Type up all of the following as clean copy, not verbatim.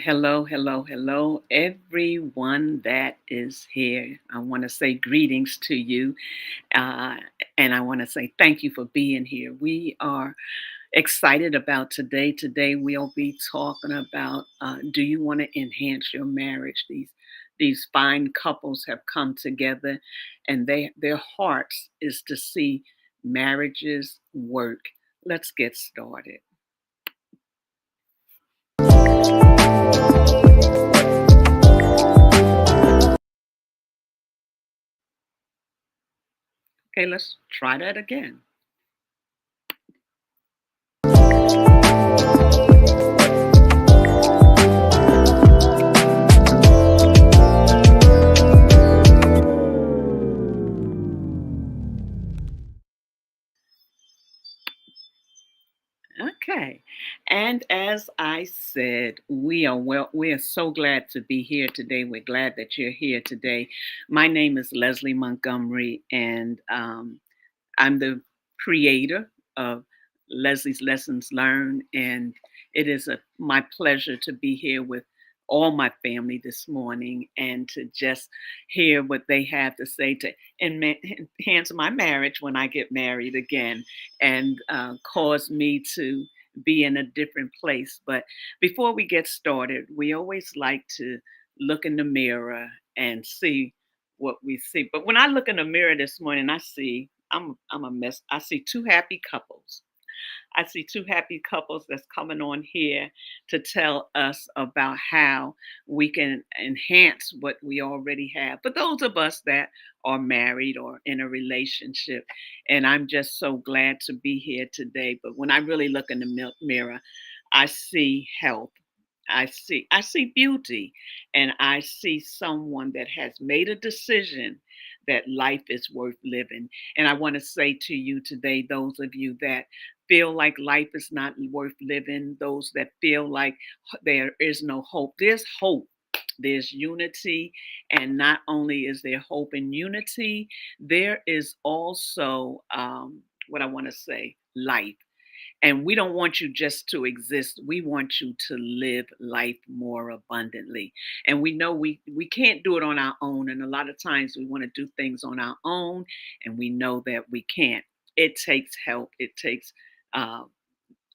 Hello, hello, hello, everyone that is here. I want to say greetings to you, uh, and I want to say thank you for being here. We are excited about today. Today, we'll be talking about do you want to enhance your marriage? These fine couples have come together, and their hearts is to see marriages work. Let's get started. Okay, let's try that again. Okay. And as I said, we are so glad to be here today. We're glad that you're here today. My name is Leslie Montgomery, and I'm the creator of Leslie's Lessons Learned, and it is my pleasure to be here with all my family this morning and to just hear what they have to say to enhance my marriage when I get married again and cause me to be in a different place. But before we get started, we always like to look in the mirror and see what we see. But when I look in the mirror this morning, I'm a mess. I see two happy couples. I see two happy couples that's coming on here to tell us about how we can enhance what we already have. For those of us that are married or in a relationship, and I'm just so glad to be here today. But when I really look in the mirror, I see health. I see beauty, and I see someone that has made a decision that life is worth living. And I want to say to you today, those of you that feel like life is not worth living, those that feel like there is no hope, there's hope. There's unity, and not only is there hope and unity, there is also what I want to say, life. And we don't want you just to exist. We want you to live life more abundantly. And we know we can't do it on our own. And a lot of times we want to do things on our own, and we know that we can't. It takes help. It takes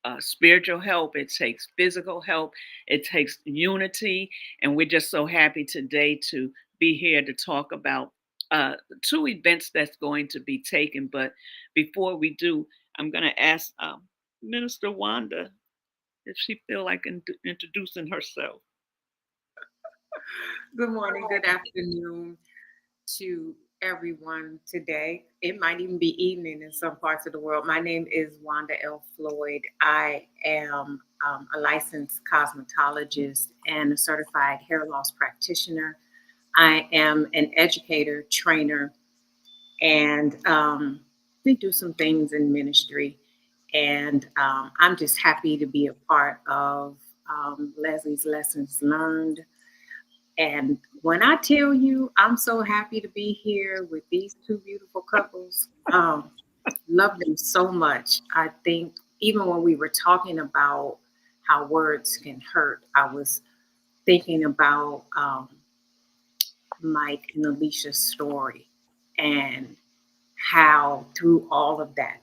uh, spiritual help. It takes physical help. It takes unity. And we're just so happy today to be here to talk about two events that's going to be taken. But before we do, I'm going to ask Minister Wanda if she feel like introducing herself. Good morning, good afternoon to everyone today. It might even be evening in some parts of the world. My name is Wanda L. Floyd. I am a licensed cosmetologist and a certified hair loss practitioner. I am an educator, trainer, and we do some things in ministry. And I'm just happy to be a part of Leslie's Lessons Learned. And when I tell you, I'm so happy to be here with these two beautiful couples. Love them so much. I think even when we were talking about how words can hurt, I was thinking about Mike and Alicia's story and how through all of that,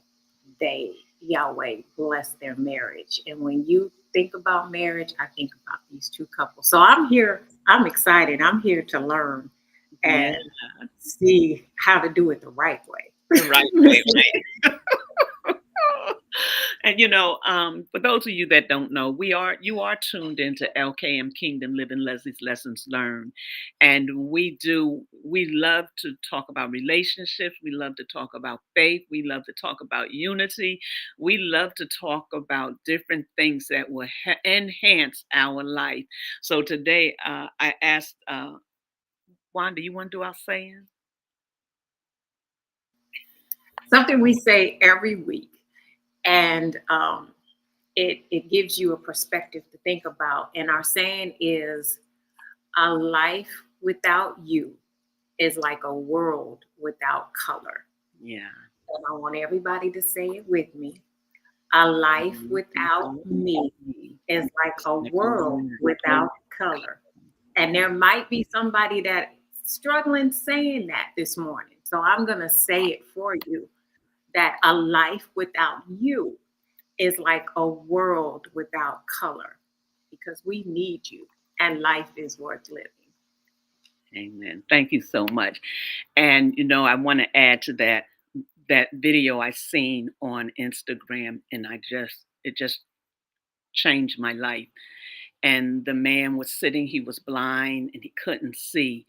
Yahweh blessed their marriage. And when you think about marriage, I think about these two couples. So I'm here, I'm excited. I'm here to learn Yeah, and see how to do it the right the right way. way, right? And for those of you that don't know, you are tuned into LKM Kingdom Living Leslie's Lessons Learned. And we love to talk about relationships, we love to talk about faith, we love to talk about unity, we love to talk about different things that will enhance our life. So today I asked Wanda, you want to do our saying? Something we say every week. And it gives you a perspective to think about. And our saying is a life without you is like a world without color. Yeah. And I want everybody to say it with me. A life without me is like a Like a world woman without color. And there might be somebody that struggling saying that this morning. So I'm going to say it for you, that a life without you is like a world without color, because we need you and life is worth living. Amen. Thank you so much. And I want to add to that video I seen on Instagram, and it just changed my life. And the man was sitting, he was blind and he couldn't see.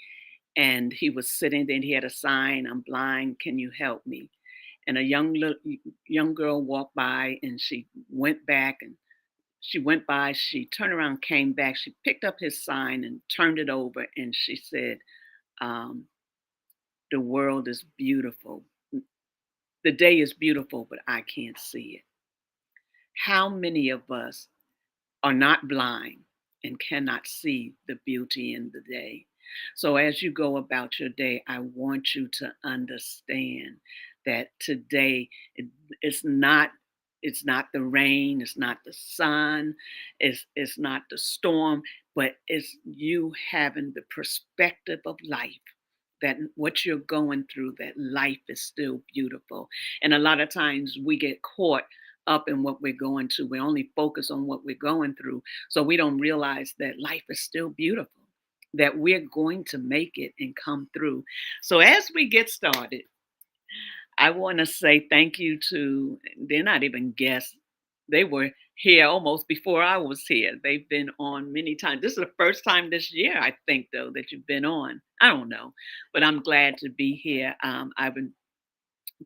And he was sitting there and he had a sign, "I'm blind, can you help me?" And a young girl walked by and she went back and she went by, she turned around, came back, she picked up his sign and turned it over and she said, um, "The world is beautiful. The day is beautiful, but I can't see it." How many of us are not blind and cannot see the beauty in the day? So as you go about your day, I want you to understand that today it's not the rain, it's not the sun, it's not the storm, but it's you having the perspective of life, that what you're going through, that life is still beautiful. And a lot of times we get caught up in what we're going to. We only focus on what we're going through. So we don't realize that life is still beautiful, that we're going to make it and come through. So as we get started, I want to say thank you to, they're not even guests. They were here almost before I was here. They've been on many times. This is the first time this year, I think, though, that you've been on. I don't know, but I'm glad to be here. I've been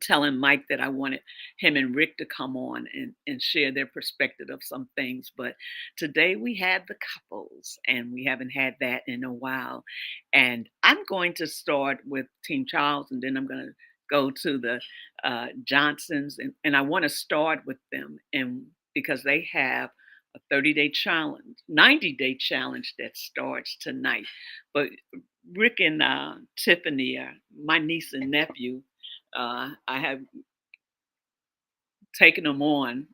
telling Mike that I wanted him and Rick to come on and share their perspective of some things. But today we had the couples, and we haven't had that in a while. And I'm going to start with Team Charles, and then I'm going to go to the Johnsons. And I want to start with them, and because they have a 30-day challenge, 90-day challenge that starts tonight. But Rick and Tiffany are my niece and nephew. I have taken them on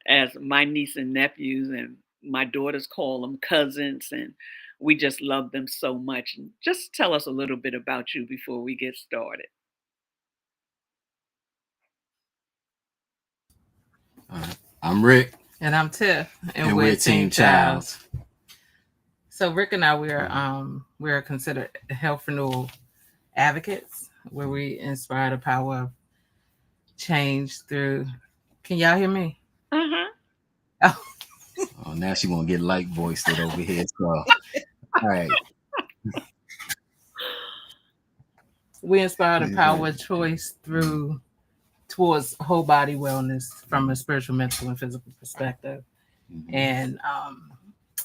as my niece and nephews, and my daughters call them cousins, and we just love them so much. And just tell us a little bit about you before we get started. I'm Rick, And I'm Tiff, and and we're we're Team Team Childs. Childs. So Rick and I, we're Mhm. we're considered health renewal advocates, where we inspire the power of change through. Can y'all hear me? Uh-huh. Oh, Oh, now she won't get light voiced it over here. So, all right. we inspire the power Mhm. of choice through towards whole body wellness from a spiritual, mental, and physical perspective. Mhm.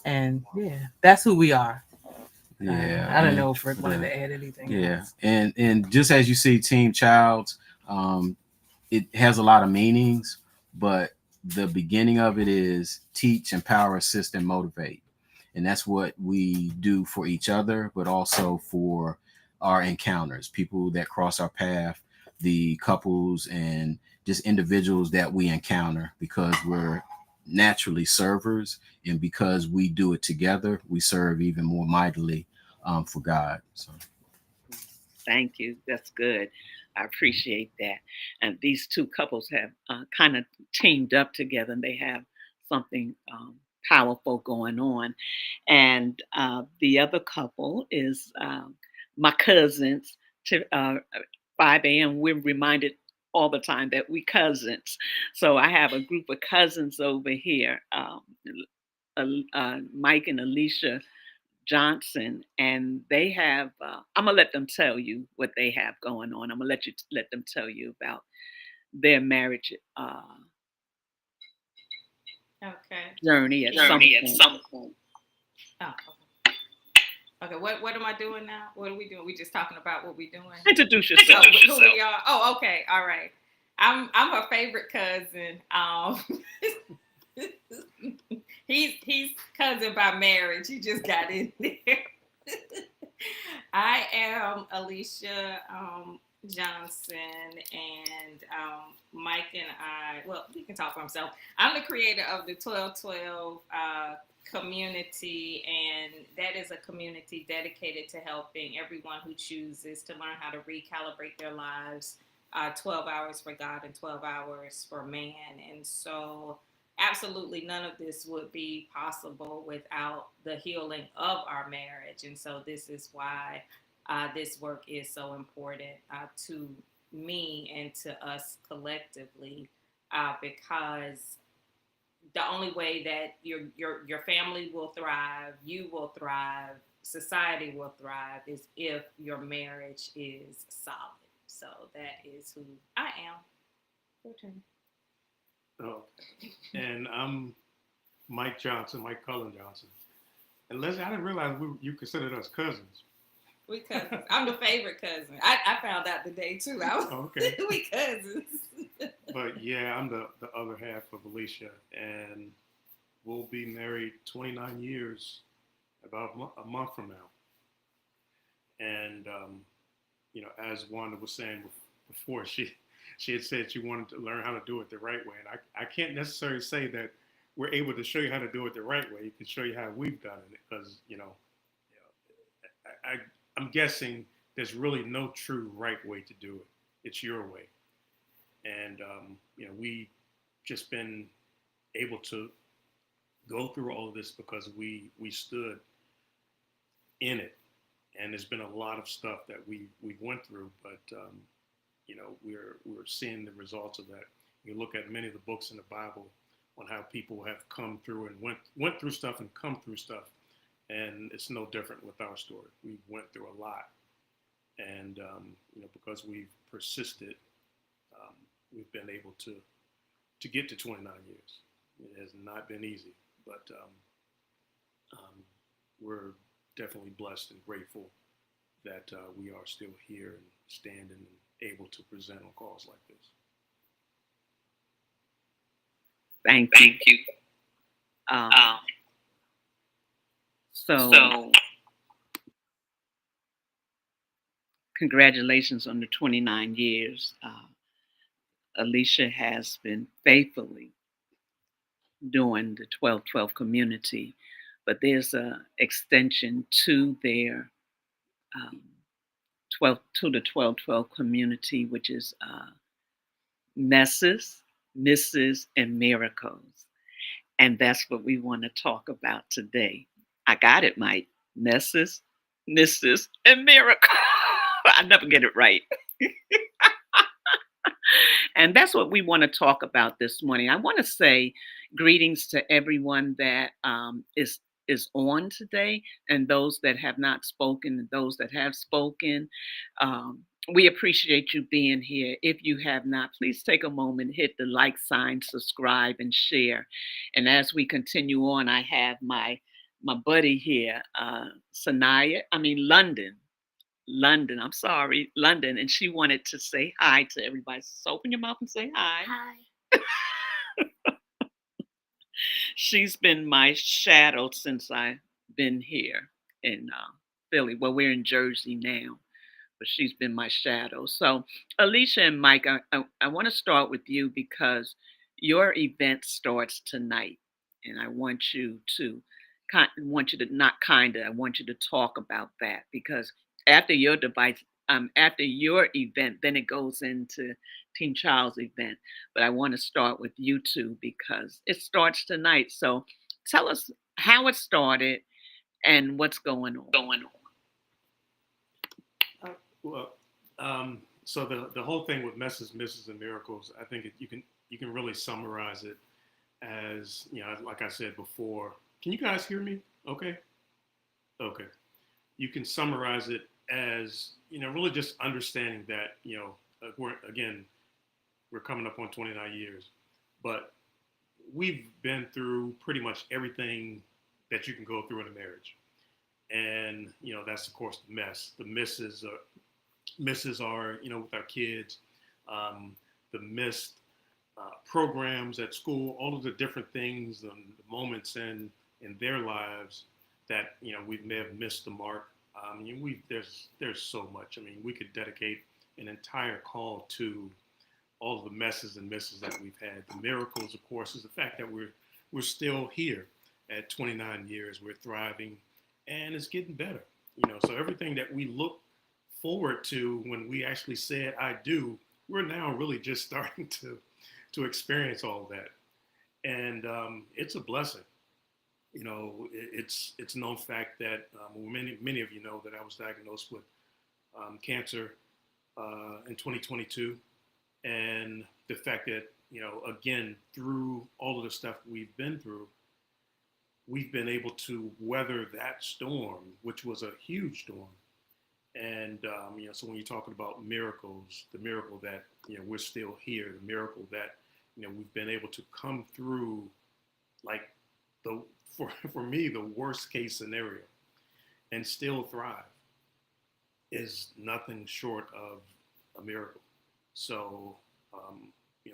And yeah, that's who we are. Yeah, I don't and know if Rick wanted the to add anything yeah, else. and just as you see, Team Childs, um, it has a lot of meanings, but the beginning of it is teach, empower, assist, and motivate, and that's what we do for each other, but also for our encounters, people that cross our path, the couples and just individuals that we encounter, because we're naturally servers, and because we do it together, we serve even more mightily for God. So. Thank you. That's good. I appreciate that. And these two couples have kind of teamed up together, and they have something powerful going on. And the other couple is my cousins. To 5 a.m., we're reminded all the time that we cousins. So I have a group of cousins over here, Mike and Alicia Johnson, and they have. I'm gonna let them tell you what they have going on. I'm gonna let them tell you about their marriage Okay. journey at some Journey at point. some point. Oh, okay. What am I doing now? What are we doing? We just talking about what we doing. Introduce Oh, yourself. who we are? Oh, okay. All right. I'm her favorite cousin. He's cousin by marriage. He just got in there. I am Alicia Johnson, and Mike and I. Well, he can talk for himself. I'm the creator of the 1212 community, and that is a community dedicated to helping everyone who chooses to learn how to recalibrate their lives. 12 hours for God and 12 hours for man. And so, absolutely none of this would be possible without the healing of our marriage. And so, this is why this work is so important to me and to us collectively, because the only way that your family will thrive, you will thrive, society will thrive is if your marriage is solid. So that is who I am. Your turn. Oh, and I'm Mike Johnson, Mike Cullen Johnson. And Leslie, I didn't realize you considered us cousins. We cousins. I'm the favorite cousin. I found out today too. Okay. We cousins. But yeah, I'm the other half of Alicia, and we'll be married 29 years about a month from now. And as Wanda was saying before, she had said she wanted to learn how to do it the right way, and I can't necessarily say that we're able to show you how to do it the right way. You can show you how we've done it, because I'm guessing there's really no true right way to do it. It's your way, and we just been able to go through all of this because we stood in it, and there's been a lot of stuff that we went through, but we're seeing the results of that. You look at many of the books in the Bible on how people have come through and went through stuff and come through stuff, and it's no different with our story. We went through a lot, and because we've persisted, we've been able to get to 29 years. It has not been easy, but we're definitely blessed and grateful that we are still here and standing and able to present on calls like this. Thank you. So, congratulations on the 29 years. Alicia has been faithfully doing the 1212 community, but there's a extension to their 12 to the 1212 community, which is messes, misses, and miracles. And that's what we want to talk about today. I got it, Mike. Messes, misses, and miracles. I never get it right. And that's what we want to talk about this morning. I want to say greetings to everyone that is on today, and those that have not spoken, and those that have spoken. We appreciate you being here. If you have not, please take a moment, hit the like sign, subscribe, and share. And as we continue on, I have my buddy here, London, I'm sorry, London, and she wanted to say hi to everybody. So open your mouth and say hi. Hi. She's been my shadow since I've been here in Philly. Well, we're in Jersey now, but she's been my shadow. So, Alicia and Mike, I want to start with you because your event starts tonight, and I want you to I want you to talk about that, because after your device, after your event, then it goes into Team Child's event. But I want to start with you two because it starts tonight. So tell us how it started and what's going on. Well, so the whole thing with messes, misses, and miracles, I think you can really summarize it as, like I said before. Can you guys hear me? Okay. You can summarize it as, really just understanding that, we're coming up on 29 years, but we've been through pretty much everything that you can go through in a marriage. And, that's of course the mess. The misses are, with our kids, the missed programs at school, all of the different things and the moments in their lives that, we may have missed the mark. There's so much. We could dedicate an entire call to all of the messes and misses that we've had. The miracles, of course, is the fact that we're still here. at 29 years, we're thriving, and it's getting better. So everything that we look forward to when we actually said "I do," we're now really just starting to experience all that, and it's a blessing. It's known fact that many of you know that I was diagnosed with cancer in 2022, and the fact that again, through all of the stuff we've been through, we've been able to weather that storm, which was a huge storm. And so when you're talking about miracles, the miracle that we're still here, the miracle that we've been able to come through, like for me the worst case scenario, and still thrive, is nothing short of a miracle. So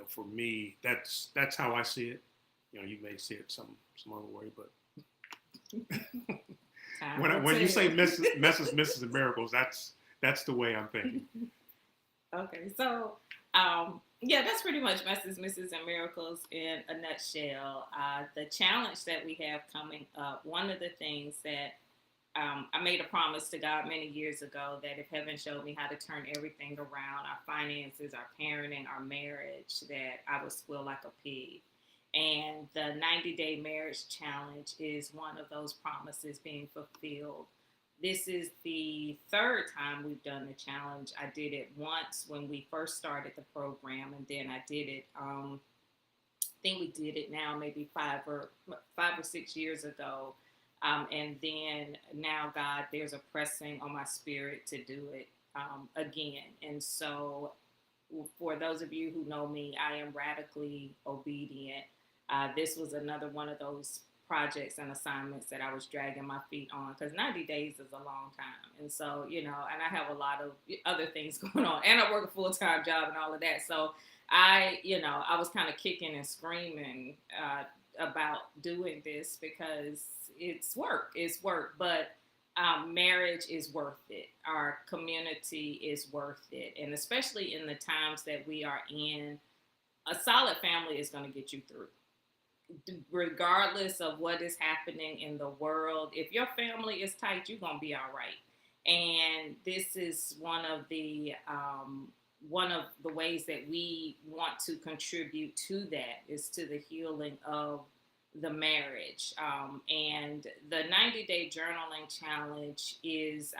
for me, that's how I see it. You may see it some other way, but when you say Mrs. and Miracles, that's the way I'm thinking. Okay, so yeah, that's pretty much Mrs. and Miracles in a nutshell. The challenge that we have coming up, one of the things that I made a promise to God many years ago that if heaven showed me how to turn everything around, our finances, our parenting, our marriage, that I would squeal like a pig. And the 90-day marriage challenge is one of those promises being fulfilled. This is the third time we've done the challenge. I did it once when we first started the program, and then I did it, I think we did it now maybe 5 or 6 years ago. And then now, God, there's a pressing on my spirit to do it again. And so for those of you who know me, I am radically obedient. This was another one of those projects and assignments that I was dragging my feet on, because 90 days is a long time. And so, and I have a lot of other things going on, and I work a full-time job and all of that. So I was kind of kicking and screaming about doing this because it's work, but marriage is worth it. Our community is worth it. And especially in the times that we are in, a solid family is going to get you through. Regardless of what is happening in the world, if your family is tight, you're going to be all right. And this is one of the ways that we want to contribute to that, is to the healing of the marriage. And the 90-day journaling challenge it's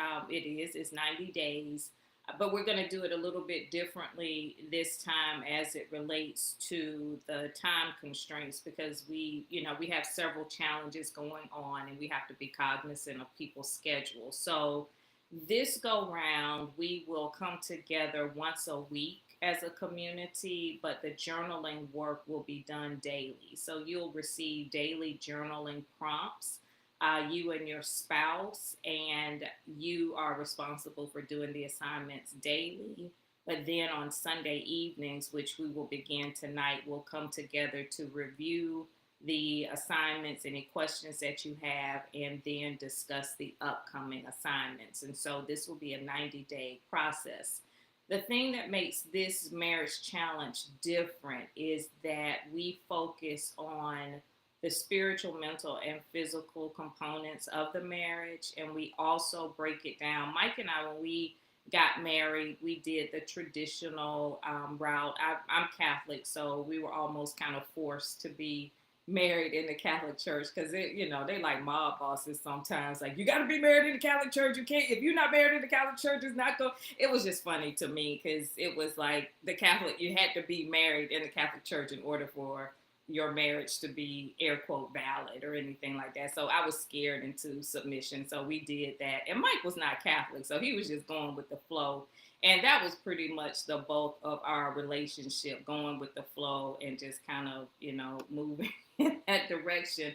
90 days, but we're going to do it a little bit differently this time as it relates to the time constraints, because we have several challenges going on and we have to be cognizant of people's schedules. So this go round, we will come together once a week as a community, but the journaling work will be done daily. So you'll receive daily journaling prompts, you and your spouse, and you are responsible for doing the assignments daily. But then on Sunday evenings, which we will begin tonight, we'll come together to review the assignments, any questions that you have, and then discuss the upcoming assignments. And so this will be a 90-day process. The thing that makes this marriage challenge different is that we focus on the spiritual, mental, and physical components of the marriage, and we also break it down. Mike and I, when we got married, we did the traditional route. I'm Catholic, so we were almost kind of forced to be married in the Catholic Church, because they like mob bosses sometimes. Like, you got to be married in the Catholic Church. You can't, if you're not married in the Catholic Church, it's not go. It was just funny to me, because it was like the Catholic, you had to be married in the Catholic Church in order for your marriage to be air quote valid or anything like that. So I was scared into submission. So we did that. And Mike was not Catholic, so he was just going with the flow. And that was pretty much the bulk of our relationship, going with the flow and just kind of, moving in that direction.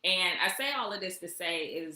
And I say all of this to say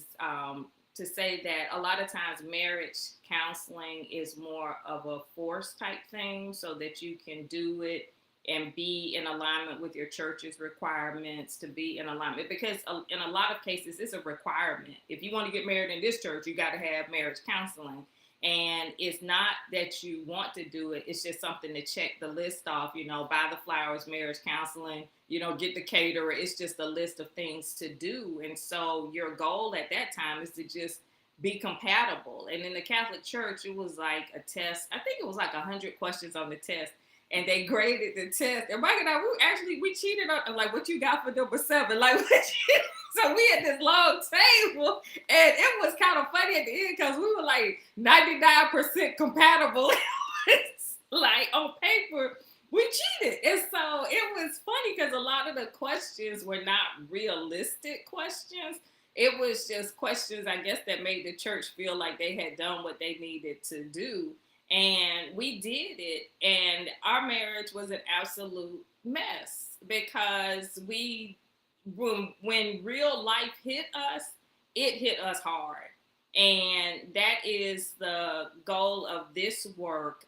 that a lot of times marriage counseling is more of a force type thing, so that you can do it and be in alignment with your church's requirements, to be in alignment. Because in a lot of cases, it's a requirement. If you want to get married in this church, you got to have marriage counseling. And it's not that you want to do it. It's just something to check the list off, buy the flowers, marriage counseling, get the caterer. It's just a list of things to do. And so your goal at that time is to just be compatible. And in the Catholic Church, it was like a test. I think it was like 100 questions on the test. And they graded the test. And Mike and I, we cheated on, like, what you got for number 7? Like, so we had this long table, and it was kind of funny at the end because we were like 99% compatible. It's like on paper, we cheated. And so it was funny because a lot of the questions were not realistic questions. It was just questions, I guess, that made the church feel like they had done what they needed to do. And we did it. And our marriage was an absolute mess because when real life hit us, it hit us hard. And that is the goal of this work.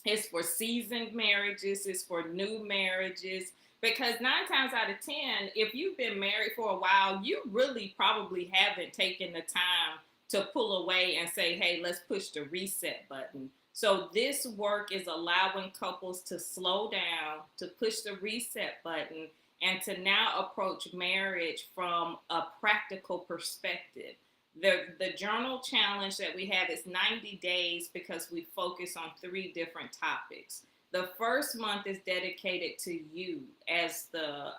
It's for seasoned marriages, it's for new marriages, because 9 times out of 10, if you've been married for a while, you really probably haven't taken the time to pull away and say, hey, let's push the reset button. So this work is allowing couples to slow down, to push the reset button, and to now approach marriage from a practical perspective. The journal challenge that we have is 90 days because we focus on 3 different topics. The first month is dedicated to you as the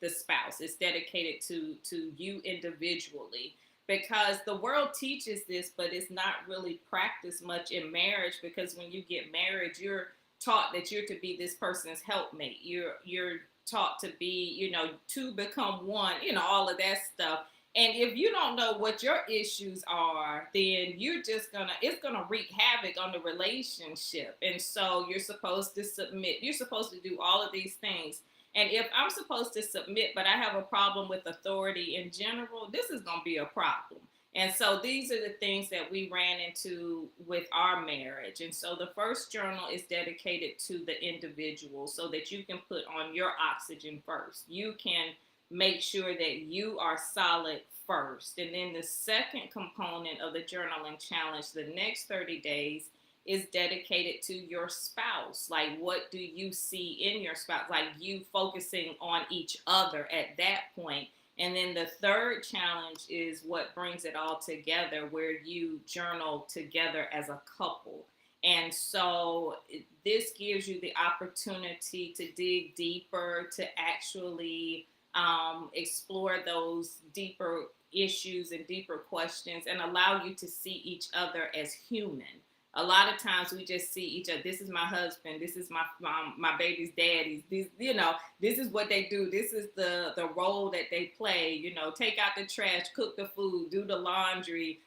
spouse. It's dedicated to you individually, because the world teaches this, but it's not really practiced much in marriage, because when you get married, you're taught that you're to be this person's helpmate. You're taught to be, to become one, all of that stuff. And if you don't know what your issues are, then it's gonna wreak havoc on the relationship. And so you're supposed to submit. You're supposed to do all of these things. And if I'm supposed to submit, but I have a problem with authority in general, this is gonna be a problem. And so these are the things that we ran into with our marriage. And so the first journal is dedicated to the individual so that you can put on your oxygen first. You can make sure that you are solid first. And then the second component of the journaling challenge, the next 30 days, is dedicated to your spouse. Like, what do you see in your spouse? Like, you focusing on each other at that point. And then the third challenge is what brings it all together, where you journal together as a couple. And so this gives you the opportunity to dig deeper, to actually explore those deeper issues and deeper questions, and allow you to see each other as human. A lot of times we just see each other. This is my husband. This is my baby's daddy. This is what they do. This is the role that they play. Take out the trash, cook the food, do the laundry.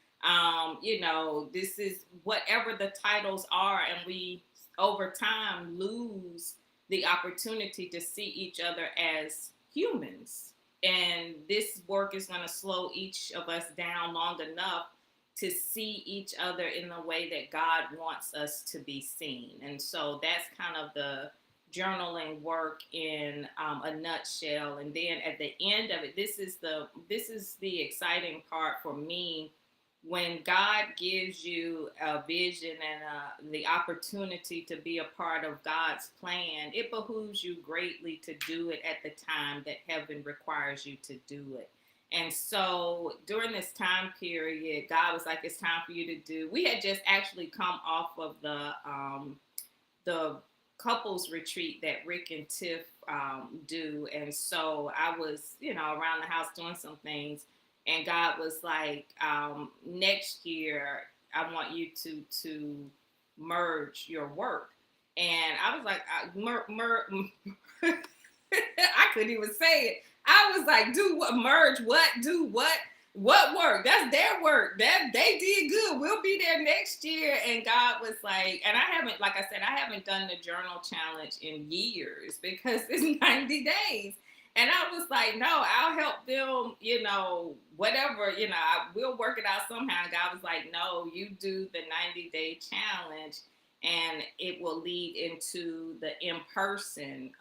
This is whatever the titles are, and we over time lose the opportunity to see each other as humans. And this work is going to slow each of us down long enough to see each other in the way that God wants us to be seen. And so that's kind of the journaling work in a nutshell. And then at the end of it, this is the exciting part for me. When God gives you a vision and the opportunity to be a part of God's plan, it behooves you greatly to do it at the time that heaven requires you to do it. And so during this time period, God was like, it's time for you to do. We had just actually come off of the couples retreat that Rick and Tiff do. And so I was, around the house doing some things. And God was like, next year, I want you to merge your work. And I was like, I couldn't even say it. I was like, do what? Merge what? Do what? What work? That's their work. That they did good. We'll be there next year. And God was like, and I haven't done the journal challenge in years because it's 90 days. And I was like, no, I'll help them, whatever, we'll work it out somehow. And God was like, no, you do the 90-day challenge and it will lead into the in-person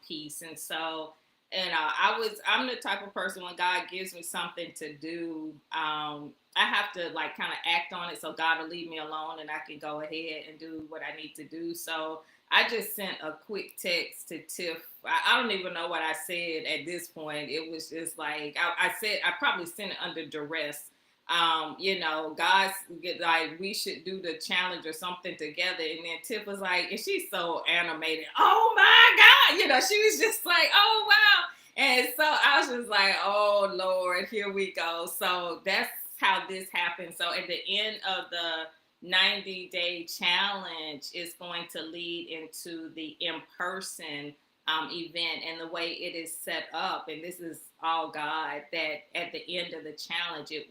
piece. And so, I'm the type of person, when God gives me something to do, I have to like kind of act on it so God will leave me alone and I can go ahead and do what I need to do. So I just sent a quick text to Tiff. I don't even know what I said at this point. It was just like I said I probably sent it under duress. God's like we should do the challenge or something together. And then Tiff was like, and she's so animated. Oh my God, she was just like, oh wow. And so I was just like, oh Lord, here we go. So that's how this happened. So at the end of the 90-day challenge is going to lead into the in-person event, and the way it is set up, and this is all God, that at the end of the challenge it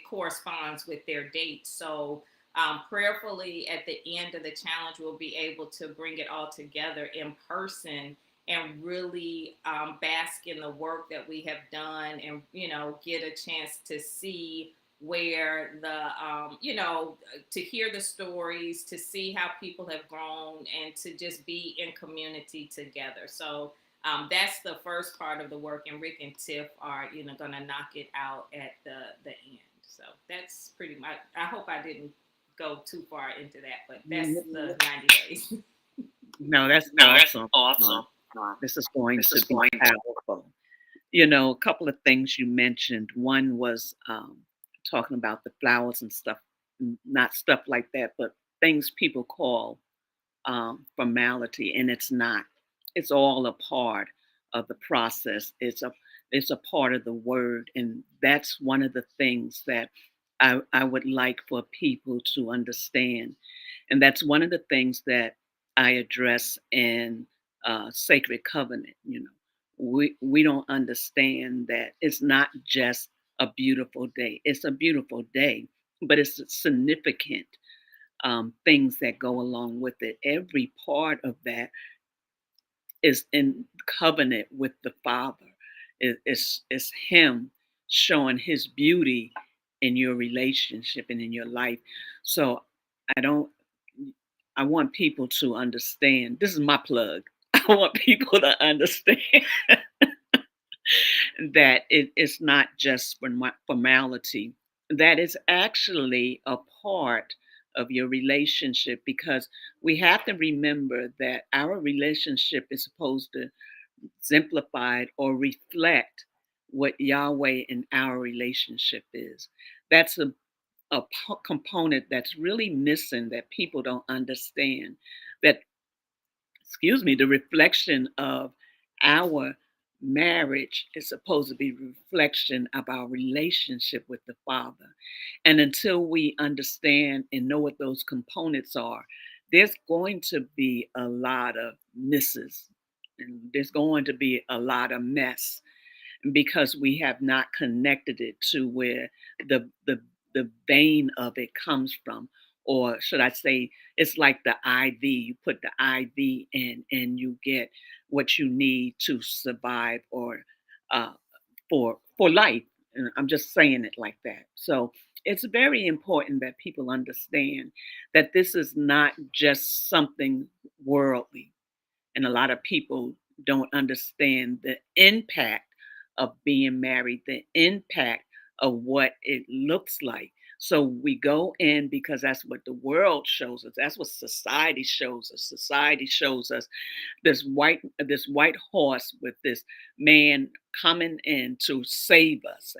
corresponds with their date. So prayerfully at the end of the challenge we'll be able to bring it all together in person and really bask in the work that we have done, and get a chance to see where to hear the stories, to see how people have grown, and to just be in community together. So that's the first part of the work, and Rick and Tiff are going to knock it out at the end. So that's pretty much. I hope I didn't go too far into that, but that's the 90 days. No, that's awesome. This is going to be powerful. A couple of things you mentioned. One was talking about the flowers and stuff, not stuff like that, but things people call formality, and it's not. It's all a part of the process. It's a part of the word, and that's one of the things that I would like for people to understand, and that's one of the things that I address in Sacred Covenant. We don't understand that it's not just a beautiful day. It's a beautiful day, but it's significant things that go along with it. Every part of that is in covenant with the Father. It's Him showing His beauty in your relationship and in your life. So I don't. I want people to understand. This is my plug. I want people to understand that it's not just formality, that is actually a part of your relationship, because we have to remember that our relationship is supposed to exemplify or reflect what Yahweh and our relationship is. That's a component that's really missing, that people don't understand. That, excuse me, the reflection of our marriage is supposed to be a reflection of our relationship with the Father. And until we understand and know what those components are, there's going to be a lot of misses, and there's going to be a lot of mess, because we have not connected it to where the vein of it comes from. Or should I say, it's like the IV. You put the IV in and you get what you need to survive, or uh, for life. And I'm just saying it like that. So it's very important that people understand that this is not just something worldly, and a lot of people don't understand the impact of being married, the impact of what it looks like. So we go in because that's what the world shows us. That's what society shows us. Society shows us this white horse with this man coming in to save us,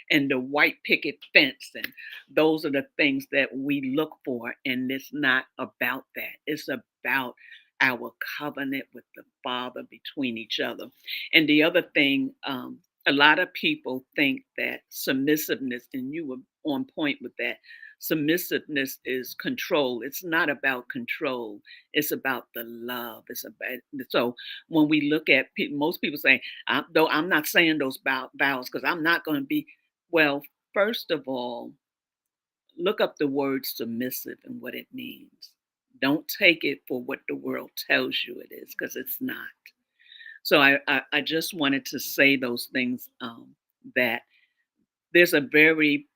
and the white picket fence, and those are the things that we look for, and it's not about that. It's about our covenant with the Father between each other. And the other thing, a lot of people think that submissiveness, and you were on point with that, submissiveness is control. It's not about control. It's about the love. It's about, so when we look at people, most people say, though I'm not saying those vows because I'm not going to be, well, first of all, look up the word submissive and what it means. Don't take it for what the world tells you it is, because it's not. So I just wanted to say those things, that there's a very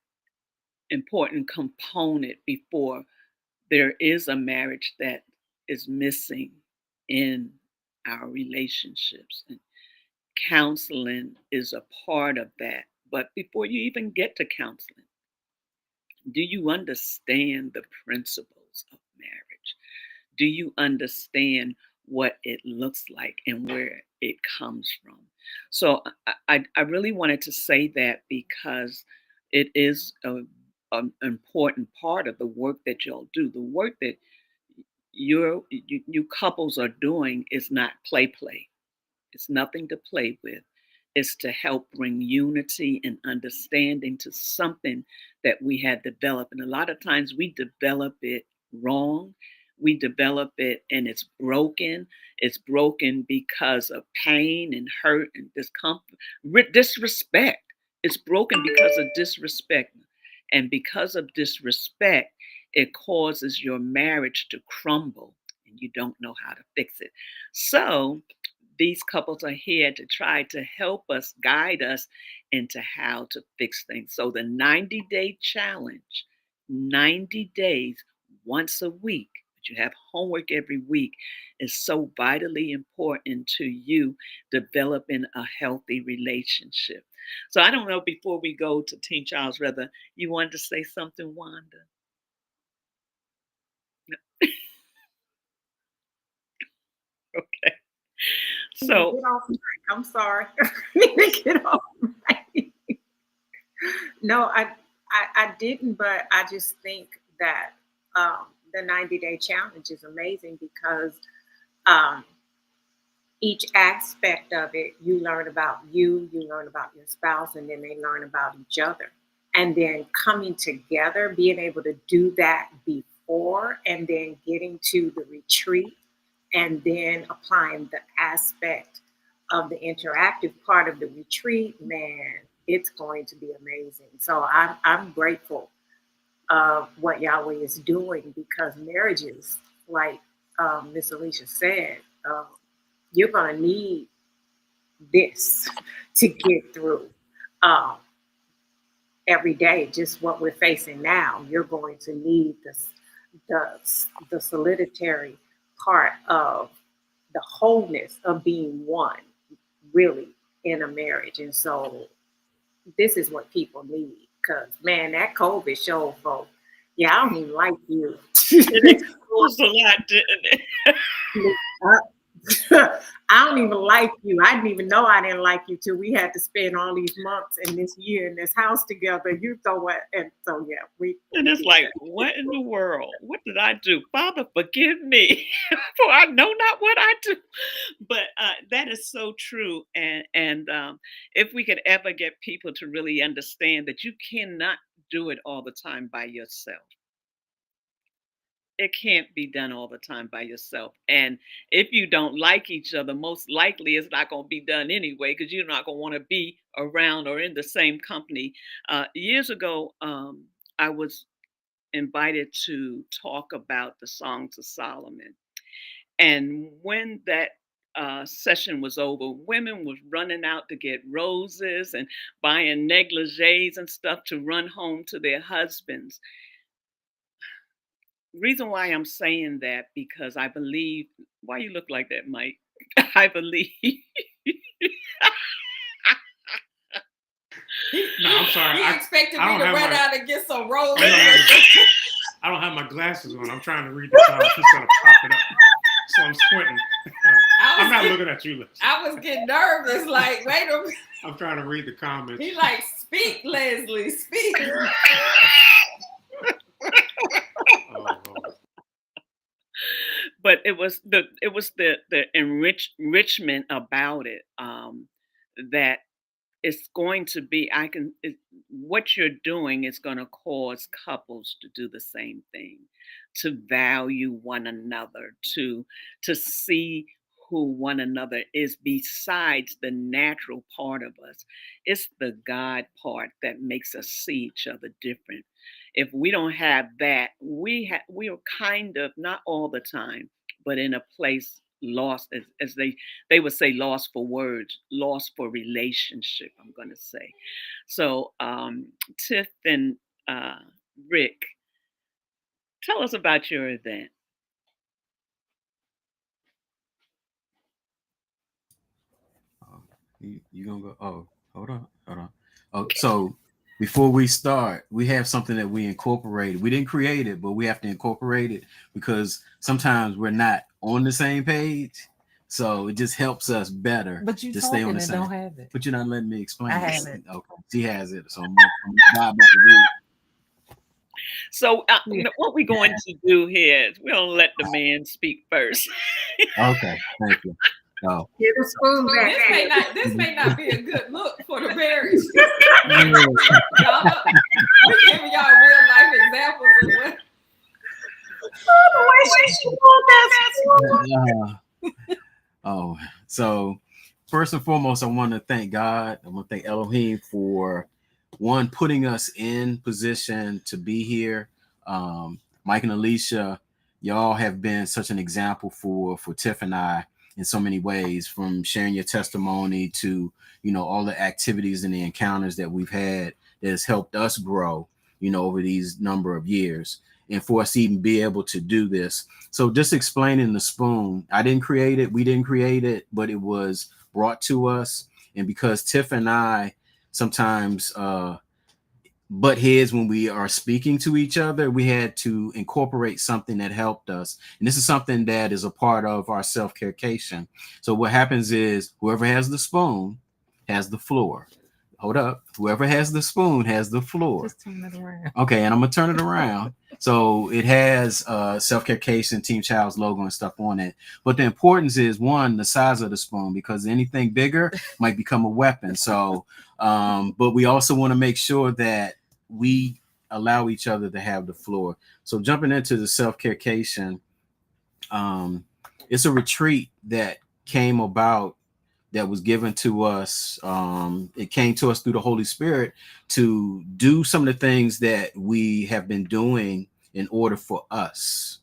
important component before there is a marriage that is missing in our relationships. And counseling is a part of that. But before you even get to counseling, Do you understand the principles of marriage? Do you understand what it looks like and where it comes from? So I really wanted to say that because it is an important part of the work that y'all do. The work that you couples are doing is not play. It's nothing to play with. It's to help bring unity and understanding to something that we had developed. And a lot of times we develop it wrong. We develop it and it's broken. It's broken because of pain and hurt and discomfort, disrespect. It's broken because of disrespect. And because of disrespect, it causes your marriage to crumble and you don't know how to fix it. So, these couples are here to try to help us, guide us into how to fix things. So the 90-day challenge, 90 days, once a week, but you have homework every week, is so vitally important to you developing a healthy relationship. So I don't know, before we go to Teen Charles, whether you wanted to say something, Wanda? No. Okay. So Get off mic. I'm sorry. Need to get off mic. No, I didn't, but I just think that the 90-day challenge is amazing because um, each aspect of it, you learn about you learn about your spouse, and then they learn about each other. And then coming together, being able to do that before, and then getting to the retreat, and then applying the aspect of the interactive part of the retreat, man, it's going to be amazing. So I'm grateful of what Yahweh is doing, because marriages, like Miss Alicia said, you're going to need this to get through um, every day. Just what we're facing now, you're going to need this, the the solitary part of the wholeness of being one, really, in a marriage. And so this is what people need. Because man, that COVID showed folks, yeah, I don't even like you. it exposed a lot, didn't it? I don't even like you. I didn't even know I didn't like you till we had to spend all these months and this year in this house together. You know what? And so yeah, And we it's did like, that. what in the world? What did I do? Father, forgive me, for I know not what I do. But that is so true. And if we could ever get people to really understand that you cannot do it all the time by yourself. It can't be done all the time by yourself. And if you don't like each other, most likely it's not going to be done anyway because you're not going to want to be around or in the same company. Years ago, I was invited to talk about the Songs of Solomon. And when that session was over, women was running out to get roses and buying negligees and stuff to run home to their husbands. Reason why I'm saying that because I believe why you look like that, Mike. I believe No, I'm sorry. He expected I me don't to have run my out and get some roses. I don't have my glasses on. I'm trying to read the comments. He's gonna pop it up, so I'm squinting. I'm not looking at you, Liz. I was getting nervous. Like, wait a minute. I'm trying to read the comments. He like, speak, Leslie, speak. Oh, Lord. but it was the enrichment about it that it's going to be what you're doing is going to cause couples to do the same thing, to value one another, to see who one another is besides the natural part of us. It's the God part that makes us see each other different. If we don't have that, we are kind of, not all the time, but in a place lost, as they would say, lost for words, lost for relationship, I'm going to say. So, Tiff and Rick, tell us about your event. You gonna go? Oh, hold on. Oh, so before we start, we have something that we incorporated. We didn't create it, but we have to incorporate it because sometimes we're not on the same page. So it just helps us better But you to stay on talking the and same. don't have it. But you're not letting me explain I it. have it. Okay, she has it. So I'm gonna by the So Yeah. what we're going to do here is we're gonna let the man speak first. rule. Okay, thank you. So Get the spoon Well, back. this may not be a good look for the marriage. yeah. Y'all, we giving y'all real life examples of what. The way she pulled that Oh, so first and foremost, I want to thank God. I want to thank Elohim for one putting us in position to be here. Mike and Alicia, y'all have been such an example for Tiff and I in so many ways, from sharing your testimony to all the activities and the encounters that we've had that has helped us grow over these number of years, and for us to even be able to do this. So just explaining the spoon, I didn't create it, we didn't create it, but it was brought to us. And because Tiff and I sometimes butt heads when we are speaking to each other, we had to incorporate something that helped us. And this is something that is a part of our self-carecation. So what happens is whoever has the spoon has the floor. Hold up. Whoever has the spoon has the floor. Just turn it around. Okay, and I'm gonna turn it around. So it has self-carecation, Team Child's logo and stuff on it. But the importance is, one, the size of the spoon, because anything bigger might become a weapon. So, but we also want to make sure that we allow each other to have the floor. So jumping into the self-carecation, it's a retreat that came about, that was given to us. It came to us through the Holy Spirit to do some of the things that we have been doing in order for us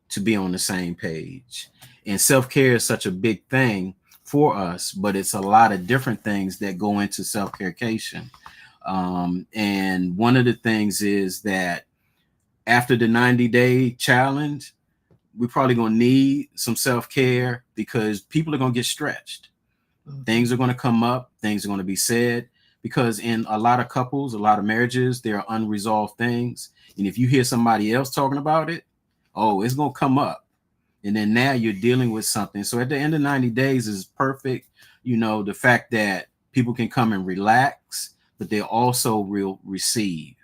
to be on the same page. And self-care is such a big thing for us, but it's a lot of different things that go into self-carecation. And one of the things is that after the 90-day challenge, we're probably going to need some self-care because people are going to get stretched. Things are going to come up, things are going to be said, because in a lot of couples, a lot of marriages, there are unresolved things. And if you hear somebody else talking about it, oh, it's going to come up. And then now you're dealing with something. So at the end of 90 days is perfect. The fact that people can come and relax, but they also will receive,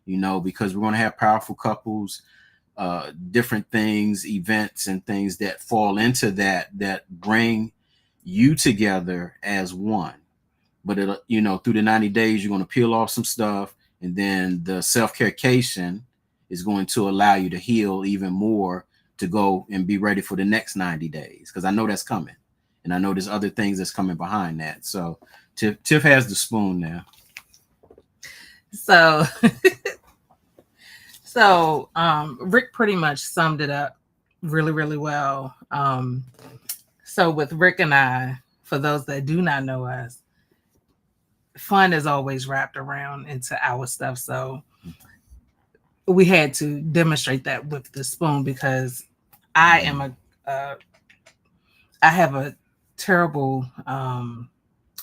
because we're going to have powerful couples, different things, events and things that fall into that bring you together as one. But through the 90 days, you're going to peel off some stuff, and then the self-carecation is going to allow you to heal even more, to go and be ready for the next 90 days. Because I know that's coming, and I know there's other things that's coming behind that. So Tiff has the spoon now. So Rick pretty much summed it up really, really well. So with Rick and I, for those that do not know us, fun is always wrapped around into our stuff. So we had to demonstrate that with the spoon, because I have a terrible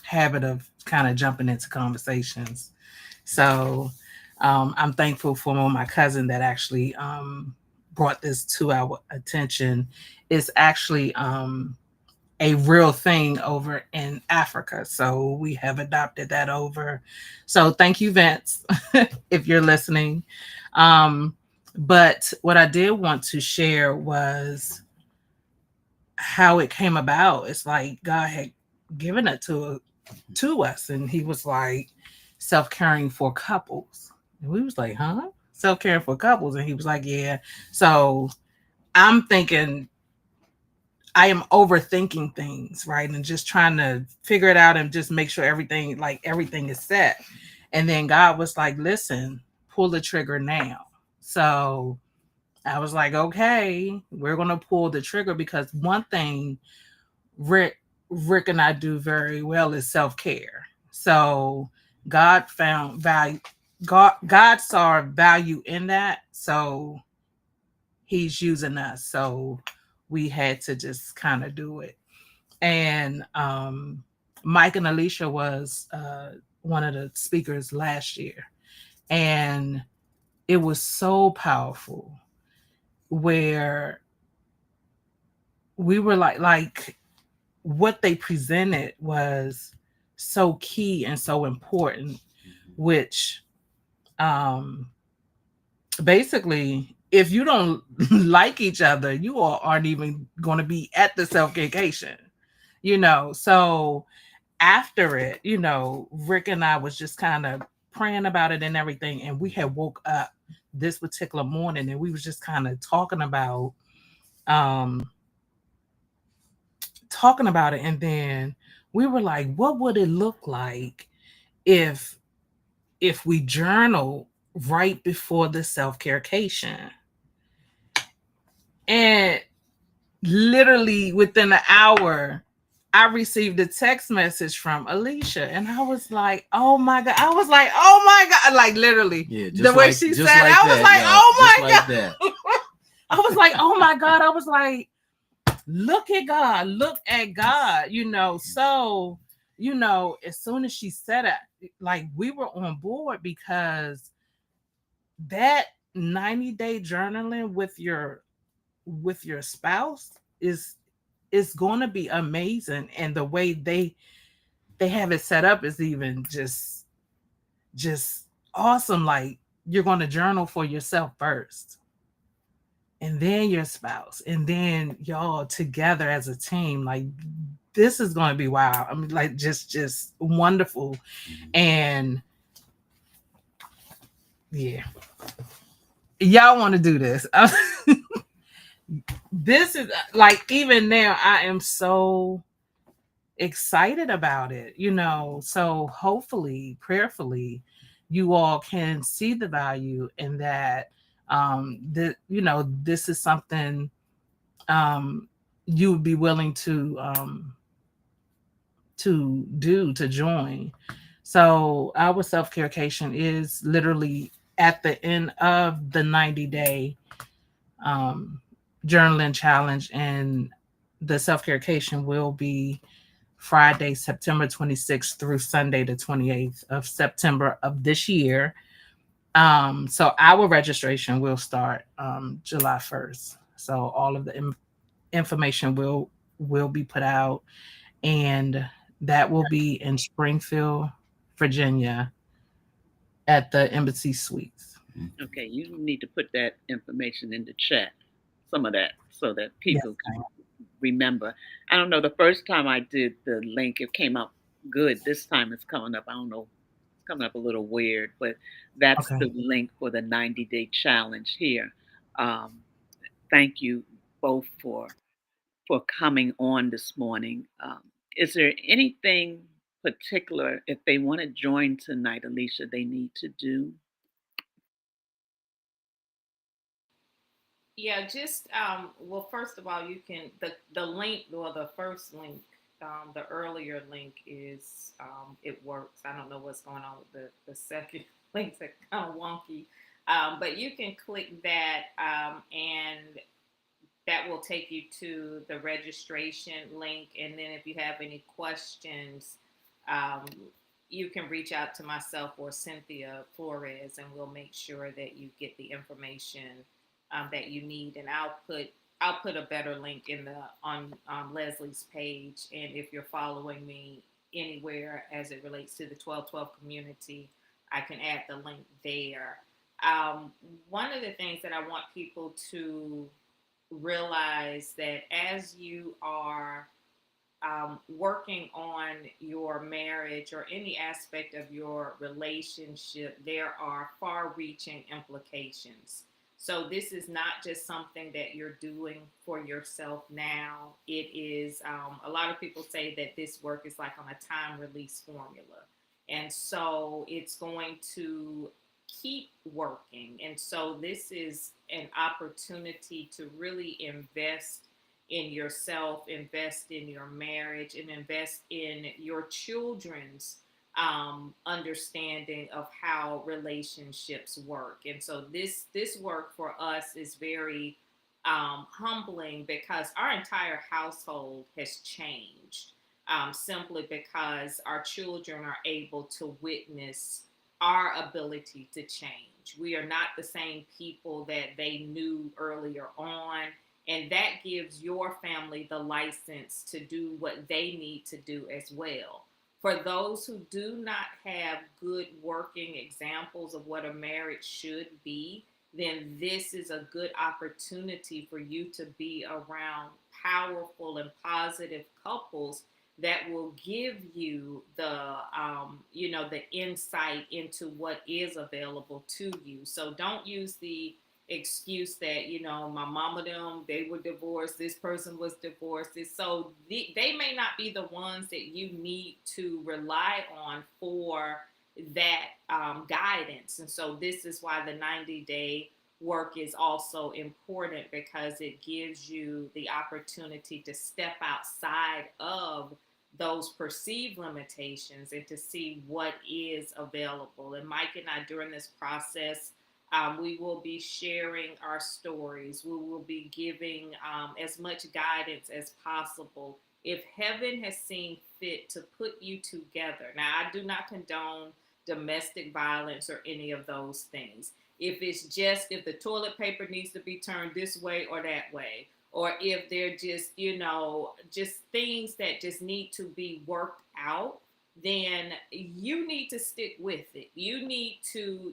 habit of kind of jumping into conversations. So I'm thankful for my cousin that actually brought this to our attention. It's actually a real thing over in Africa. So we have adopted that over. So thank you, Vince, if you're listening. But what I did want to share was how it came about. It's like God had given it to us, and he was like, self-caring for couples. And we was like, huh? Self-caring for couples. And he was like, yeah. So I'm thinking, I am overthinking things, right? And just trying to figure it out and just make sure everything is set. And then God was like, listen, pull the trigger now. So I was like, okay, we're going to pull the trigger, because one thing Rick and I do very well is self-care. So God found value. God saw value in that. So he's using us. So we had to just kind of do it. And Mike and Alicia was one of the speakers last year, and it was so powerful where we were like what they presented was so key and so important, which um basically if you don't like each other, you all aren't even going to be at the self vacation, so after it, Rick and I was just kind of praying about it and everything, and we had woke up this particular morning and we was just kind of um talking about it, and then we were like, what would it look like if we journal right before the self-care-cation? And literally within an hour, I received a text message from Alicia, and I was like, "Oh my god!" I was like, "Oh my god!" Like literally, Yeah, the way she said, it, I was like, y'all. "Oh Just my like god!" that. I was like, "Oh my god!" I was like, "Look at God! Look at God!" So as soon as she said it, like we were on board because that 90-day journaling with your spouse is going to be amazing, and the way they have it set up is even just awesome. Like you're going to journal for yourself first, and then your spouse, and then y'all together as a team. Like this is going to be wow. I mean, like just wonderful. And yeah, y'all want to do this. This is like, even now I am so excited about it, so hopefully, prayerfully, you all can see the value in that, that this is something you would be willing to join. So our self-care-cation is literally at the end of the 90-day um journaling challenge, and the self-care-cation will be Friday, September 26th through Sunday, the 28th of September of this year. So our registration will start July 1st. So all of the information will be put out, and that will be in Springfield, Virginia, at the Embassy Suites. Okay, you need to put that information in the chat, some of that, so that Yes, people can remember. I don't know. The first time I did the link, it came up good. This time it's coming up. I don't know. It's coming up a little weird, but that's okay. the link for the 90-day challenge here. Um, thank you both for coming on this morning. Is there anything particular if they want to join tonight, Alicia, they need to do? Yeah, just well, first of all, you can the link, or the first link, the earlier link is it works. I don't know what's going on with the second links are kind of wonky, but you can click that, and that will take you to the registration link. And then if you have any questions, um, you can reach out to myself or Cynthia Flores, and we'll make sure that you get the information that you need. And I'll put a better link in the on Leslie's page. And if you're following me anywhere as it relates to the 1212 community, I can add the link there. One of the things that I want people to realize, that as you are working on your marriage or any aspect of your relationship, there are far reaching implications. So, this is not just something that you're doing for yourself now. It is, a lot of people say that this work is like on a time release formula. And so, it's going to keep working. And so, this is an opportunity to really invest in yourself, invest in your marriage, and invest in your children's understanding of how relationships work. And so this work for us is very humbling, because our entire household has changed. simply because our children are able to witness our ability to change. We are not the same people that they knew earlier on. And that gives your family the license to do what they need to do as well. For those who do not have good working examples of what a marriage should be, then this is a good opportunity for you to be around powerful and positive couples that will give you the insight into what is available to you. So don't use the excuse that my mama them, they were divorced, this person was divorced. So they may not be the ones that you need to rely on for that guidance. And so this is why the 90-day work is also important, because it gives you the opportunity to step outside of those perceived limitations and to see what is available. And Mike and I, during this process, we will be sharing our stories. We will be giving as much guidance as possible. If heaven has seen fit to put you together, now I do not condone domestic violence or any of those things. If the toilet paper needs to be turned this way or that way, or if they're just things that just need to be worked out, then you need to stick with it. You need to,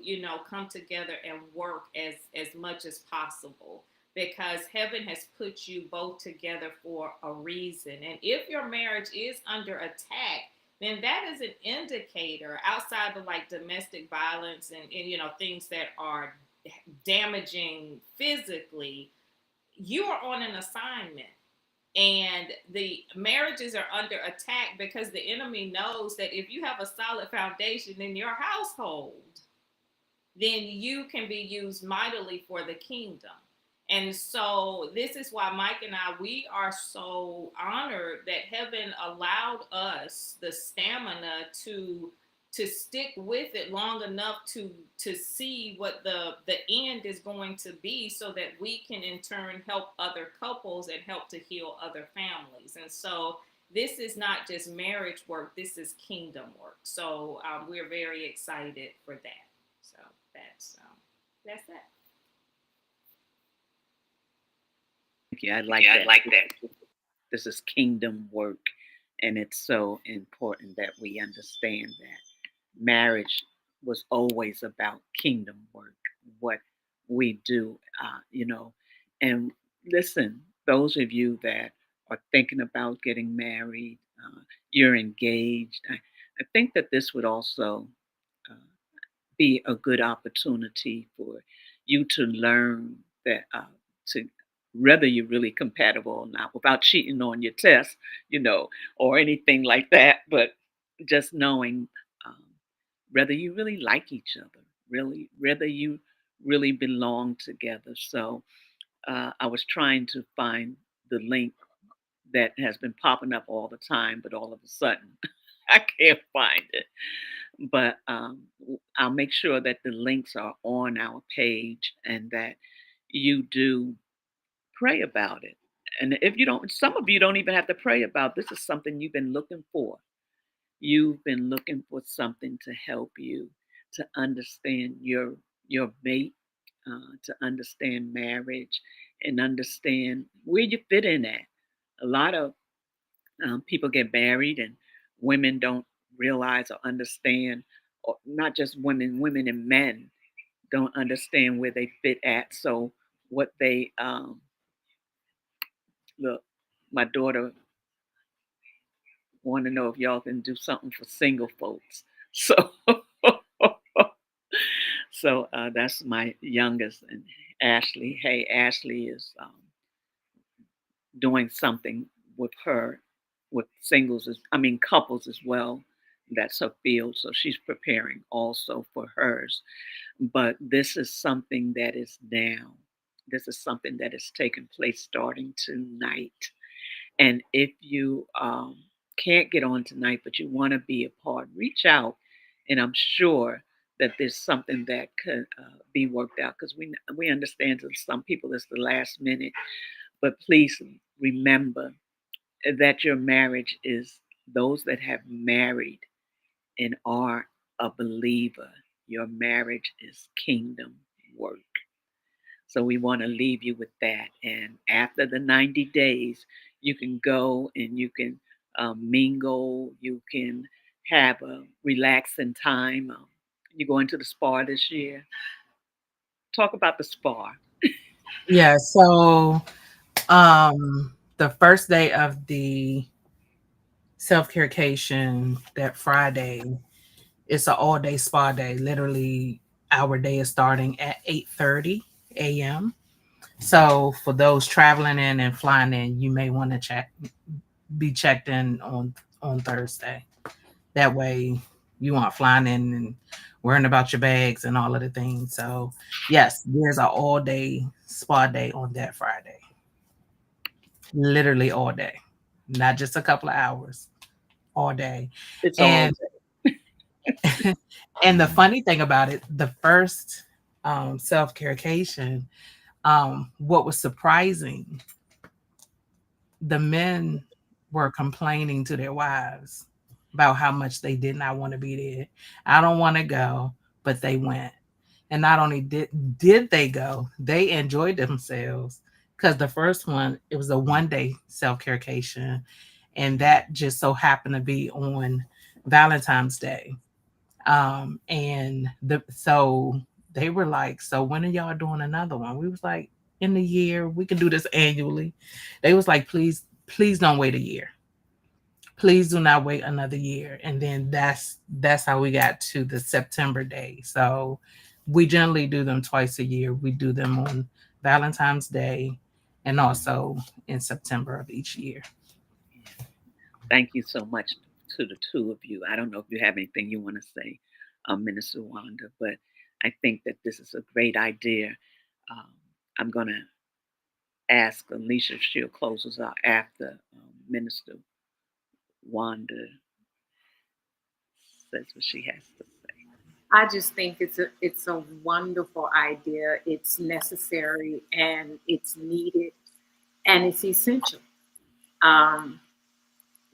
come together and work as much as possible, because heaven has put you both together for a reason. And if your marriage is under attack, then that is an indicator, outside of like domestic violence and things that are damaging physically. You are on an assignment, and the marriages are under attack because the enemy knows that if you have a solid foundation in your household, then you can be used mightily for the kingdom. And so this is why Mike and I, we are so honored that heaven allowed us the stamina to stick with it long enough to see what the end is going to be, so that we can in turn help other couples and help to heal other families. And so this is not just marriage work, this is kingdom work. So we're very excited for that. So that's that. Thank you. I like that. This is kingdom work, and it's so important that we understand that marriage was always about kingdom work, what we do, And listen, those of you that are thinking about getting married, you're engaged. I think that this would also uh, be a good opportunity for you to learn that to whether you're really compatible or not, without cheating on your test, or anything like that. But just knowing um, whether you really like each other, really, whether you really belong together. So I was trying to find the link that has been popping up all the time, but all of a sudden I can't find it. But I'll make sure that the links are on our page and that you do pray about it. And if you don't, some of you don't even have to pray about this. Is something you've been looking for. You've been looking for something to help you to understand your mate, to understand marriage, and understand where you fit in at. A lot of people get married, and women don't realize or understand, or not just women and men don't understand where they fit at. So what they look, my daughter want to know if y'all can do something for single folks. So that's my youngest, and Ashley. Hey, Ashley is doing something with her, with singles, I mean couples as well. That's her field, so she's preparing also for hers. But this is something that is now. This is something that is taking place starting tonight. And if you can't get on tonight, but you want to be a part, reach out, and I'm sure that there's something that could be worked out, because we understand that some people it's the last minute. But please remember that your marriage is those that have married and are a believer, your marriage is kingdom work. So we want to leave you with that. And after the 90 days, you can go and you can mingle, you can have a relaxing time. You're going to the spa this year. Talk about the spa. Yeah, so the first day of the self-care cation, that Friday, it's an all-day spa day. Literally, our day is starting at 8:30 a.m. So for those traveling in and flying in, you may want to be checked in on Thursday. That way you aren't flying in and worrying about your bags and all of the things. So yes, there's an all day spa day on that Friday. Literally all day. Not just a couple of hours, all day. It's all And and the funny thing about it, the first self-care cation, what was surprising, the men were complaining to their wives about how much they did not want to be there. I don't want to go, but they went. And not only did they go, they enjoyed themselves because the first one, it was a 1 day self-care cation, and that just so happened to be on Valentine's Day. And so they were like, "So when are y'all doing another one?" We was like, "In the year, we can do this annually." They was like, please don't wait a year. Please do not wait another year." And then that's how we got to the September day. So we generally do them twice a year. We do them on Valentine's Day and also in September of each year. Thank you so much to the two of you. I don't know if you have anything you want to say, Minister Wanda, but I think that this is a great idea. Um, I'm going to ask Alicia if she'll close us out after Minister Wanda says what she has to say. I just think it's a wonderful idea. It's necessary and it's needed and it's essential. Um,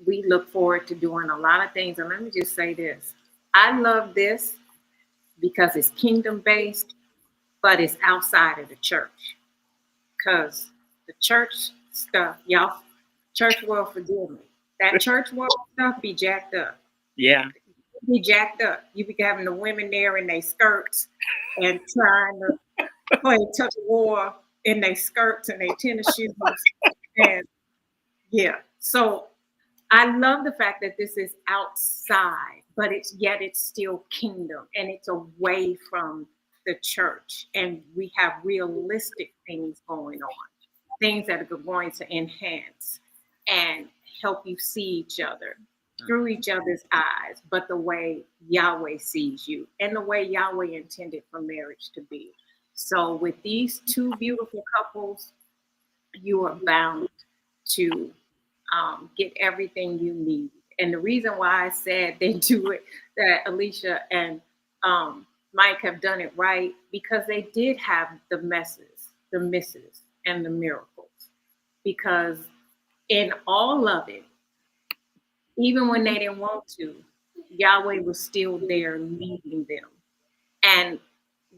we look forward to doing a lot of things. And let me just say this: I love this because it's kingdom based, but it's outside of the church. Because the church stuff, y'all, church world, forgive me. That church world stuff be jacked up. Yeah. Be jacked up. You be having the women there in their skirts and trying to play tug of war in their skirts and their tennis shoes. And yeah, so I love the fact that this is outside, but it's still kingdom and it's away from the church. And we have realistic things going on, things that are going to enhance and help you see each other through each other's eyes, but the way Yahweh sees you and the way Yahweh intended for marriage to be. So with these two beautiful couples, you are bound to get everything you need. And the reason why I said they do it, that Alicia and Mike have done it right, because they did have the messes, the misses, and the miracles. Because in all of it, even when they didn't want to, Yahweh was still there leading them. And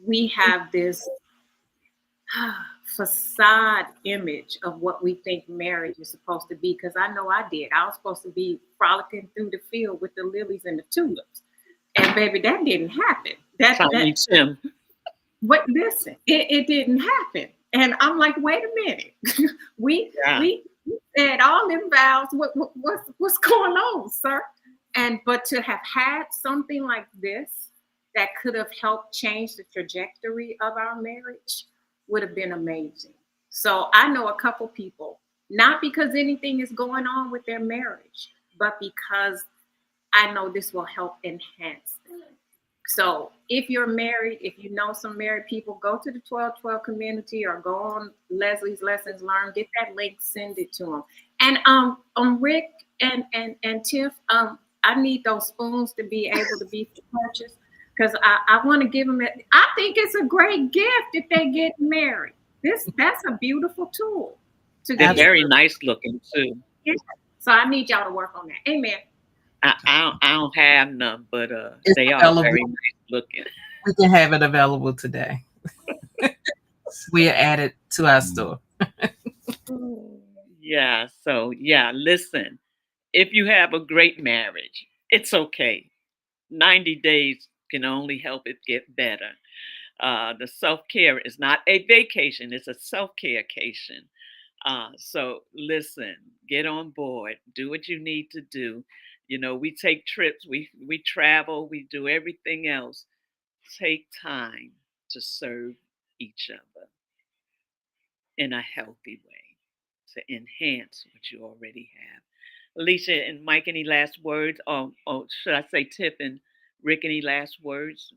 we have this facade image of what we think marriage is supposed to be. Because I know I did. I was supposed to be frolicking through the field with the lilies and the tulips. And baby, that didn't happen. Tiny Tim. But listen, it didn't happen. And I'm like, wait a minute. we said all them vows. What's going on, sir? But to have had something like this that could have helped change the trajectory of our marriage would have been amazing. So I know a couple people, not because anything is going on with their marriage, but because I know this will help enhance them. So if you're married, if you know some married people, go to the 1212 community or go on Leslie's Lessons Learned, get that link, send it to them. And Rick and Tiff, I need those spoons to be able to be purchased because I want to give them it. I think it's a great gift if they get married. That's a beautiful tool. They're very nice looking too. Yeah. So I need y'all to work on that. Amen. I don't have none, but It's they are available. very nice looking. We can have it available today. We add it to our store. Yeah. So yeah, listen. If you have a great marriage, it's okay. 90 days can only help it get better. The self care is not a vacation; it's a self care cation. So listen, get on board, do what you need to do. You know, we take trips, we travel, we do everything else. Take time to serve each other in a healthy way to enhance what you already have. Alicia and Mike, any last words? Or should I say Tiff and Rick, any last words?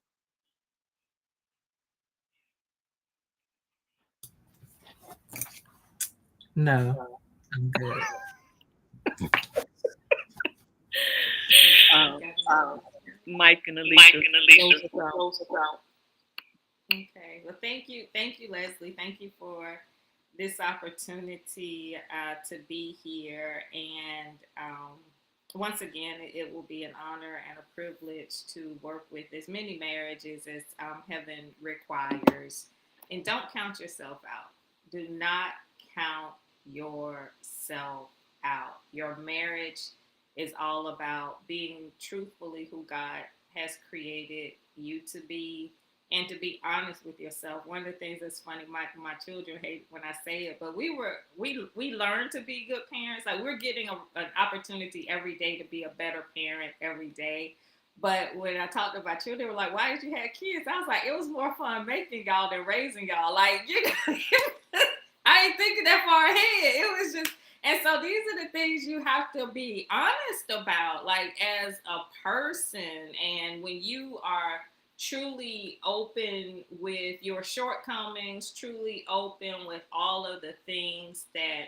No, I'm good. I Um, got you. Mike and Alicia, close us out. Okay. Well, thank you, Leslie. Thank you for this opportunity to be here. And once again, it will be an honor and a privilege to work with as many marriages as heaven requires. And don't count yourself out. Do not count yourself out. Your marriage is all about being truthfully who God has created you to be, and to be honest with yourself. One of the things that's funny, my children hate when I say it, but we learn to be good parents. Like we're getting an opportunity every day to be a better parent every day. But when I talked about children, they were like, "Why did you have kids?" I was like, "It was more fun making y'all than raising y'all." Like you know, I ain't thinking that far ahead. It was just, and so these are the things you have to be honest about, like as a person, and when you are truly open with your shortcomings, truly open with all of the things that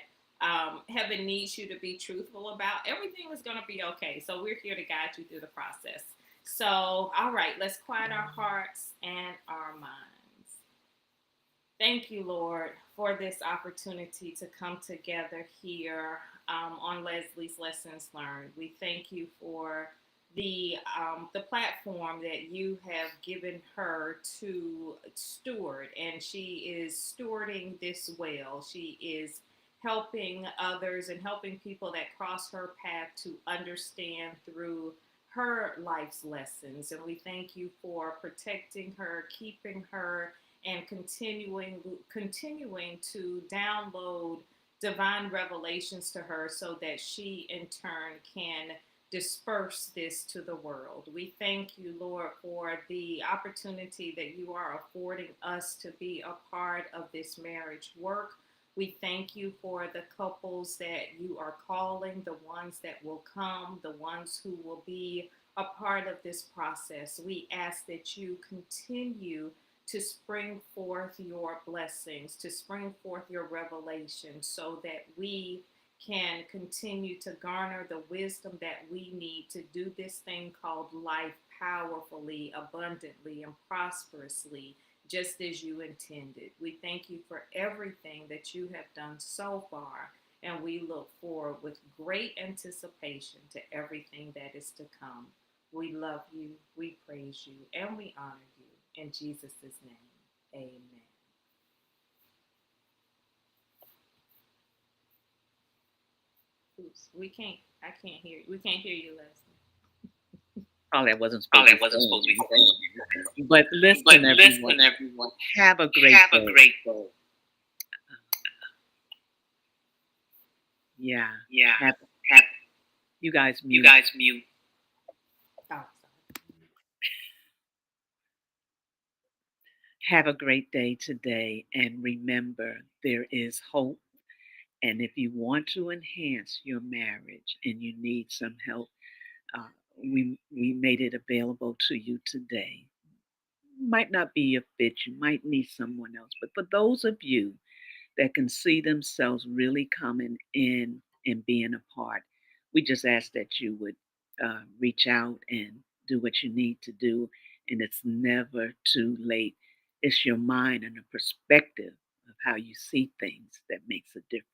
heaven needs you to be truthful about, everything is going to be okay. So we're here to guide you through the process. So, all right, let's quiet our hearts and our minds. Thank you, Lord, for this opportunity to come together here on Leslie's Lessons Learned. We thank you for the platform that you have given her to steward, and she is stewarding this well. She is helping others and helping people that cross her path to understand through her life's lessons. And we thank you for protecting her, keeping her, and continuing to download divine revelations to her so that she in turn can disperse this to the world. We thank you, Lord, for the opportunity that you are affording us to be a part of this marriage work. We thank you for the couples that you are calling, the ones that will come, the ones who will be a part of this process. We ask that you continue to spring forth your blessings, to spring forth your revelation, so that we can continue to garner the wisdom that we need to do this thing called life powerfully, abundantly, and prosperously, just as you intended. We thank you for everything that you have done so far, and we look forward with great anticipation to everything that is to come. We love you, we praise you, and we honor you. In Jesus' name, amen. Oops, I can't hear you. We can't hear you, Leslie. Oh, that wasn't supposed to be funny. But listen, everyone, have a great day. Yeah. Have, you guys mute. Oh, sorry. Have a great day today. And remember, there is hope. And if you want to enhance your marriage and you need some help, uh, we made it available to you today. Might not be a fit, you might need someone else. But for those of you that can see themselves really coming in and being a part, we just ask that you would reach out and do what you need to do. And it's never too late. It's your mind and the perspective of how you see things that makes a difference.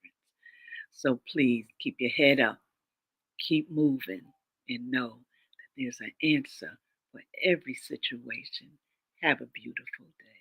So please keep your head up, keep moving, and know that there's an answer for every situation. Have a beautiful day.